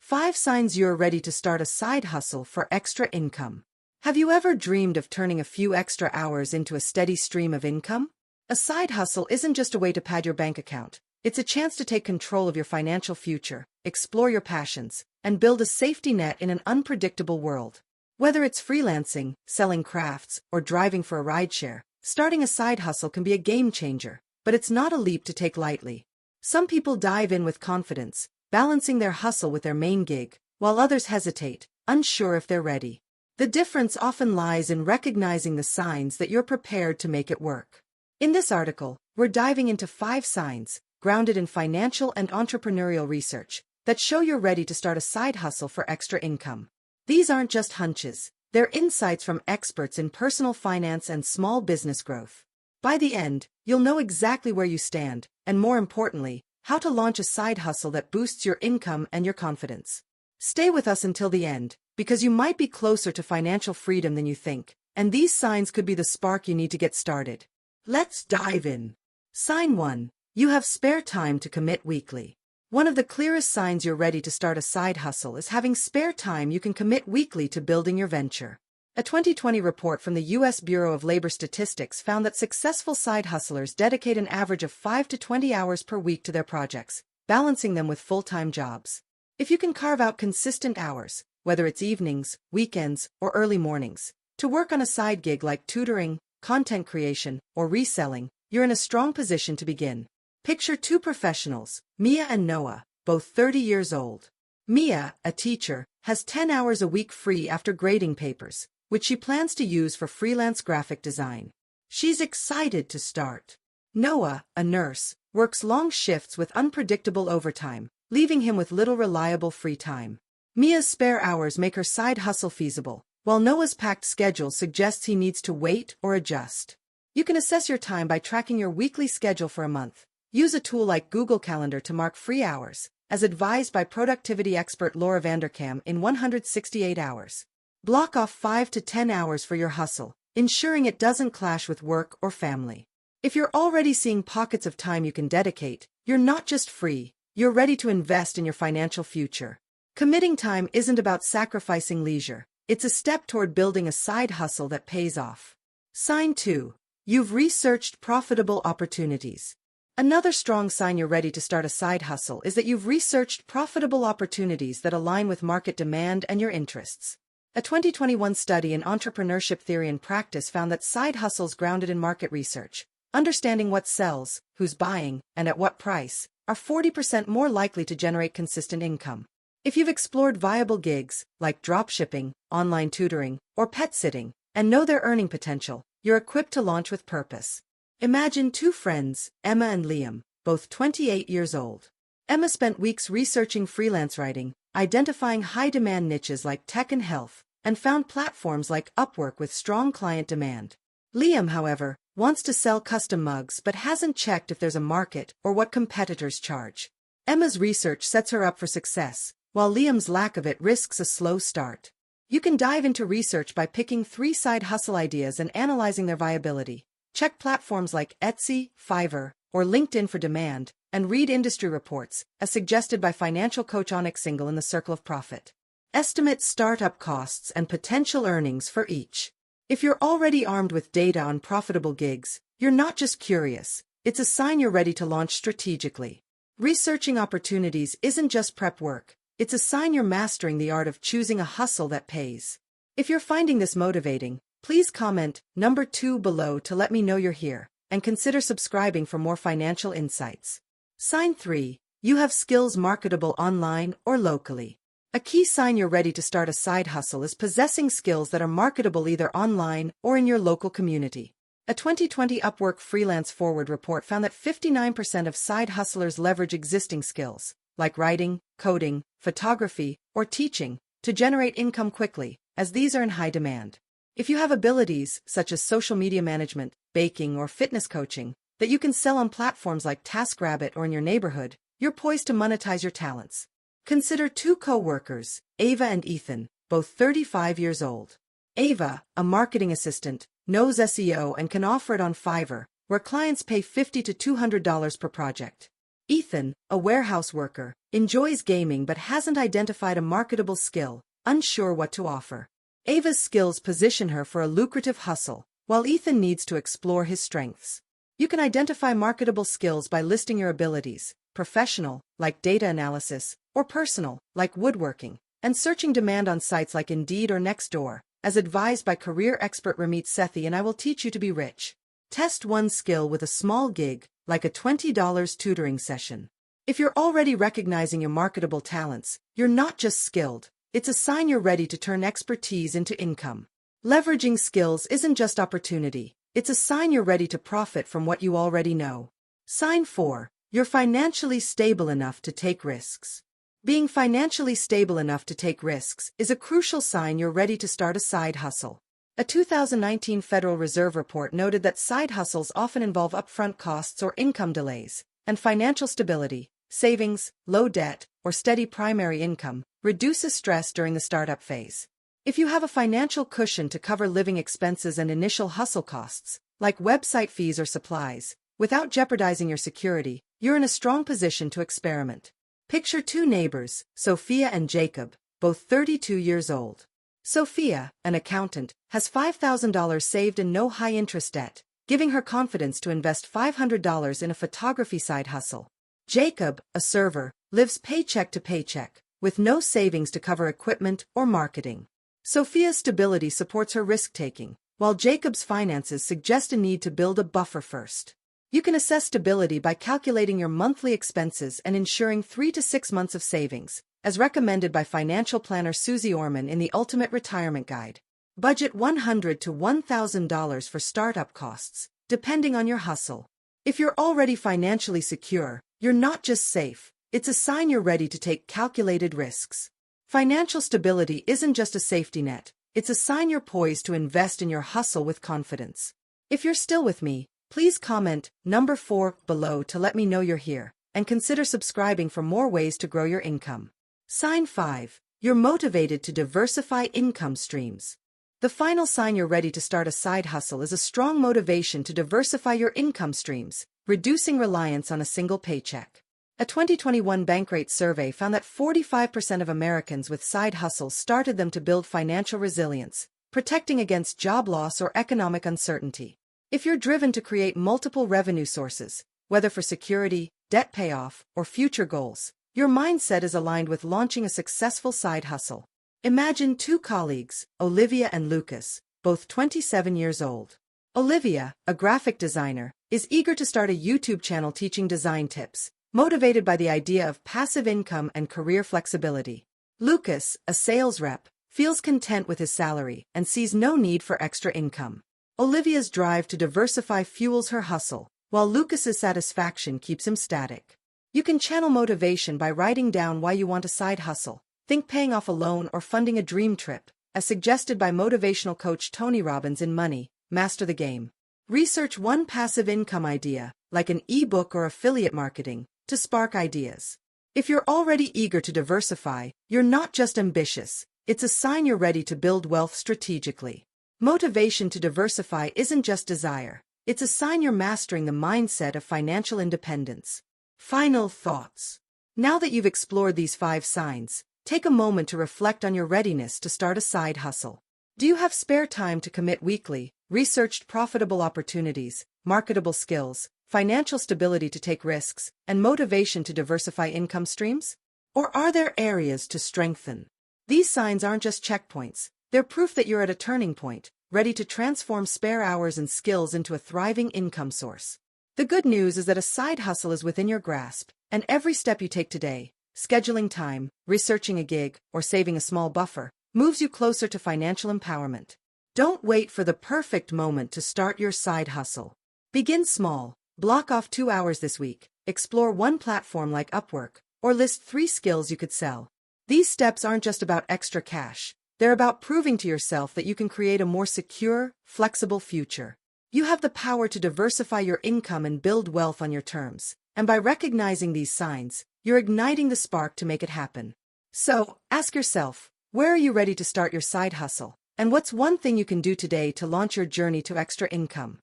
5 signs you're ready to start a side hustle for extra income. Have you ever dreamed of turning a few extra hours into a steady stream of income? A side hustle isn't just a way to pad your bank account. It's a chance to take control of your financial future, explore your passions, and build a safety net in an unpredictable world. Whether it's freelancing, selling crafts, or driving for a rideshare, starting a side hustle can be a game changer, but it's not a leap to take lightly. Some people dive in with confidence, balancing their hustle with their main gig, while others hesitate, unsure if they're ready. The difference often lies in recognizing the signs that you're prepared to make it work. In this article, we're diving into 5 signs, grounded in financial and entrepreneurial research, that show you're ready to start a side hustle for extra income. These aren't just hunches, they're insights from experts in personal finance and small business growth. By the end, you'll know exactly where you stand, and more importantly, how to launch a side hustle that boosts your income and your confidence. Stay with us until the end, because you might be closer to financial freedom than you think, and these signs could be the spark you need to get started. Let's dive in. Sign 1. You have spare time to commit weekly. One of the clearest signs you're ready to start a side hustle is having spare time you can commit weekly to building your venture. A 2020 report from the U.S. Bureau of Labor Statistics found that successful side hustlers dedicate an average of 5 to 20 hours per week to their projects, balancing them with full-time jobs. If you can carve out consistent hours, whether it's evenings, weekends, or early mornings, to work on a side gig like tutoring, content creation, or reselling, you're in a strong position to begin. Picture 2 professionals, Mia and Noah, both 30 years old. Mia, a teacher, has 10 hours a week free after grading papers, which she plans to use for freelance graphic design. She's excited to start. Noah, a nurse, works long shifts with unpredictable overtime, leaving him with little reliable free time. Mia's spare hours make her side hustle feasible, while Noah's packed schedule suggests he needs to wait or adjust. You can assess your time by tracking your weekly schedule for a month. Use a tool like Google Calendar to mark free hours, as advised by productivity expert Laura Vanderkam in 168 hours. Block off 5 to 10 hours for your hustle, ensuring it doesn't clash with work or family. If you're already seeing pockets of time you can dedicate, you're not just free, you're ready to invest in your financial future. Committing time isn't about sacrificing leisure, it's a step toward building a side hustle that pays off. Sign 2. You've researched profitable opportunities. Another strong sign you're ready to start a side hustle is that you've researched profitable opportunities that align with market demand and your interests. A 2021 study in entrepreneurship theory and practice found that side hustles grounded in market research, understanding what sells, who's buying, and at what price, are 40% more likely to generate consistent income. If you've explored viable gigs, like dropshipping, online tutoring, or pet sitting, and know their earning potential, you're equipped to launch with purpose. Imagine 2 friends, Emma and Liam, both 28 years old. Emma spent weeks researching freelance writing, identifying high-demand niches like tech and health, and found platforms like Upwork with strong client demand. Liam, however, wants to sell custom mugs but hasn't checked if there's a market or what competitors charge. Emma's research sets her up for success, while Liam's lack of it risks a slow start. You can dive into research by picking 3 side hustle ideas and analyzing their viability. Check platforms like Etsy, Fiverr, or LinkedIn for demand, and read industry reports, as suggested by financial coach Onyx Single in the Circle of Profit. Estimate startup costs and potential earnings for each. If you're already armed with data on profitable gigs, you're not just curious, it's a sign you're ready to launch strategically. Researching opportunities isn't just prep work, it's a sign you're mastering the art of choosing a hustle that pays. If you're finding this motivating, please comment number 2 below to let me know you're here, and consider subscribing for more financial insights. Sign 3. You have skills marketable online or locally. A key sign you're ready to start a side hustle is possessing skills that are marketable either online or in your local community. A 2020 Upwork Freelance Forward report found that 59% of side hustlers leverage existing skills, like writing, coding, photography, or teaching, to generate income quickly, as these are in high demand. If you have abilities, such as social media management, baking, or fitness coaching, that you can sell on platforms like TaskRabbit or in your neighborhood, you're poised to monetize your talents. Consider 2 co-workers, Ava and Ethan, both 35 years old. Ava, a marketing assistant, knows SEO and can offer it on Fiverr, where clients pay $50 to $200 per project. Ethan, a warehouse worker, enjoys gaming but hasn't identified a marketable skill, unsure what to offer. Ava's skills position her for a lucrative hustle, while Ethan needs to explore his strengths. You can identify marketable skills by listing your abilities, professional, like data analysis, or personal, like woodworking, and searching demand on sites like Indeed or Nextdoor, as advised by career expert Ramit Sethi, and I will teach you to be rich. Test one skill with a small gig, like a $20 tutoring session. If you're already recognizing your marketable talents, you're not just skilled, it's a sign you're ready to turn expertise into income. Leveraging skills isn't just opportunity, it's a sign you're ready to profit from what you already know. Sign 4. You're financially stable enough to take risks. Being financially stable enough to take risks is a crucial sign you're ready to start a side hustle. A 2019 Federal Reserve report noted that side hustles often involve upfront costs or income delays, and financial stability, savings, low debt, or steady primary income, reduces stress during the startup phase. If you have a financial cushion to cover living expenses and initial hustle costs, like website fees or supplies, without jeopardizing your security, you're in a strong position to experiment. Picture two neighbors, Sophia and Jacob, both 32 years old. Sophia, an accountant, has $5,000 saved and no high-interest debt, giving her confidence to invest $500 in a photography side hustle. Jacob, a server, lives paycheck to paycheck, with no savings to cover equipment or marketing. Sophia's stability supports her risk-taking, while Jacob's finances suggest a need to build a buffer first. You can assess stability by calculating your monthly expenses and ensuring 3 to 6 months of savings, as recommended by financial planner Susie Orman in the Ultimate Retirement Guide. Budget $100 to $1,000 for startup costs, depending on your hustle. If you're already financially secure, you're not just safe, it's a sign you're ready to take calculated risks. Financial stability isn't just a safety net, it's a sign you're poised to invest in your hustle with confidence. If you're still with me, please comment number 4 below to let me know you're here, and consider subscribing for more ways to grow your income. Sign 5. You're motivated to diversify income streams. The final sign you're ready to start a side hustle is a strong motivation to diversify your income streams, reducing reliance on a single paycheck. A 2021 Bankrate survey found that 45% of Americans with side hustles started them to build financial resilience, protecting against job loss or economic uncertainty. If you're driven to create multiple revenue sources, whether for security, debt payoff, or future goals, your mindset is aligned with launching a successful side hustle. Imagine two colleagues, Olivia and Lucas, both 27 years old. Olivia, a graphic designer, is eager to start a YouTube channel teaching design tips, motivated by the idea of passive income and career flexibility. Lucas, a sales rep, feels content with his salary and sees no need for extra income. Olivia's drive to diversify fuels her hustle, while Lucas's satisfaction keeps him static. You can channel motivation by writing down why you want a side hustle. Think paying off a loan or funding a dream trip, as suggested by motivational coach Tony Robbins in Money, Master the Game. Research one passive income idea, like an ebook or affiliate marketing, to spark ideas. If you're already eager to diversify, you're not just ambitious, it's a sign you're ready to build wealth strategically. Motivation to diversify isn't just desire, it's a sign you're mastering the mindset of financial independence. Final thoughts. Now that you've explored these 5 signs, take a moment to reflect on your readiness to start a side hustle. Do you have spare time to commit weekly, researched profitable opportunities, marketable skills, financial stability to take risks, and motivation to diversify income streams? Or are there areas to strengthen? These signs aren't just checkpoints, they're proof that you're at a turning point, ready to transform spare hours and skills into a thriving income source. The good news is that a side hustle is within your grasp, and every step you take today, scheduling time, researching a gig, or saving a small buffer, moves you closer to financial empowerment. Don't wait for the perfect moment to start your side hustle. Begin small, block off 2 hours this week, explore one platform like Upwork, or list 3 skills you could sell. These steps aren't just about extra cash, they're about proving to yourself that you can create a more secure, flexible future. You have the power to diversify your income and build wealth on your terms, and by recognizing these signs, you're igniting the spark to make it happen. So, ask yourself, where are you ready to start your side hustle? And what's one thing you can do today to launch your journey to extra income?